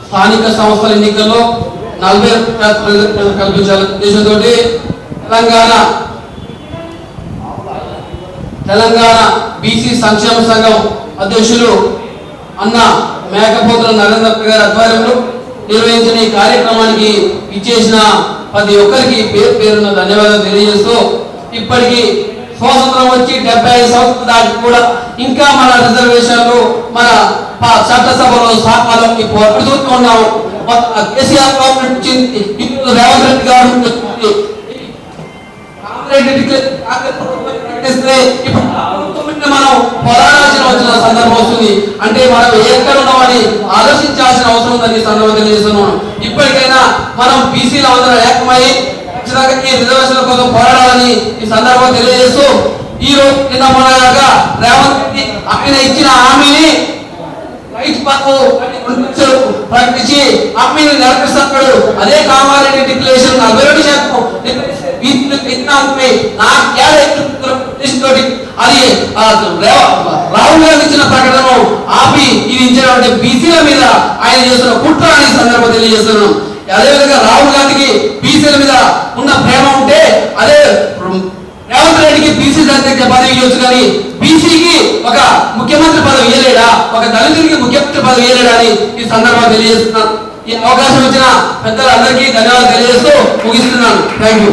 స్థానిక సంస్థల ఎన్నికల్లో 40 కల్పించాలనే ఉద్దేశంతో తెలంగాణ బీసీ సంక్షేమ సంఘం అధ్యక్షులు అన్న మేకపోతుల నరేంద్ర గారి ఆధ్వర్యంలో నిర్వహించిన ఈ కార్యక్రమానికి ఇచ్చేసిన ప్రతి ఒక్కరికి పేరు పేరున ధన్యవాదాలు తెలియజేస్తూ, ఇప్పటికీ స్వాతంత్రం వచ్చి 75 సంవత్సరాలు దాటి కూడా ఇంకా మన రిజర్వేషన్లు మన చట్టసభలో స్థానాలకి పోరాడుతూ ఉన్నాము. కేసీఆర్ గవర్నమెంట్ వచ్చింది, ఇప్పుడు రేవంత్ రెడ్డి గవర్నమెంట్ వచ్చింది. మనం పోరాడాల్సిన వచ్చిన సందర్భం వస్తుంది. అంటే మనం ఎక్కడ ఉన్నామని ఆలోచించాల్సిన అవసరం ఉందని సందర్భం తెలియజేస్తున్నాను. ఇప్పటికైనా మనం బీసీలో అందరం ఏకమై ఖచ్చితంగా రిజర్వేషన్ల కోసం పోరాడాలని ఈ సందర్భం తెలియజేస్తూ, ఈ రోజు నిన్న మొన్నగా రేవంత్ రెడ్డి ఆయన ఇచ్చిన హామీని రైతు బంధు ప్రకటించి హామీని నెరవేరుస్తాడు. అదే కామారెడ్డి డిక్లరేషన్ 42% అది రాహుల్ గాంధీ ఇచ్చిన ప్రకటనను ఆపి ఇది ఇచ్చినటువంటి బీసీల మీద ఆయన చేస్తున్న కుట్ర అని సందర్భం తెలియజేస్తున్నాం. అదేవిధంగా రాహుల్ గాంధీకి బీసీల మీద ఉన్న ప్రేమ ఉంటే అదే రేవంత్ రెడ్డికి బీసీ అధ్యక్ష పదవి ఇవ్వచ్చు, కానీ బీసీకి ఒక ముఖ్యమంత్రి పదవి ఇవ్వలేడా, ఒక దళితుడికి ముఖ్యమంత్రి పదవి ఇవ్వలేడా అని ఈ సందర్భంగా తెలియజేస్తున్నాను. ఈ అవకాశం ఇచ్చిన పెద్దలందరికీ ధన్యవాదాలు తెలియజేస్తూ ముగిస్తున్నాను. Thank you.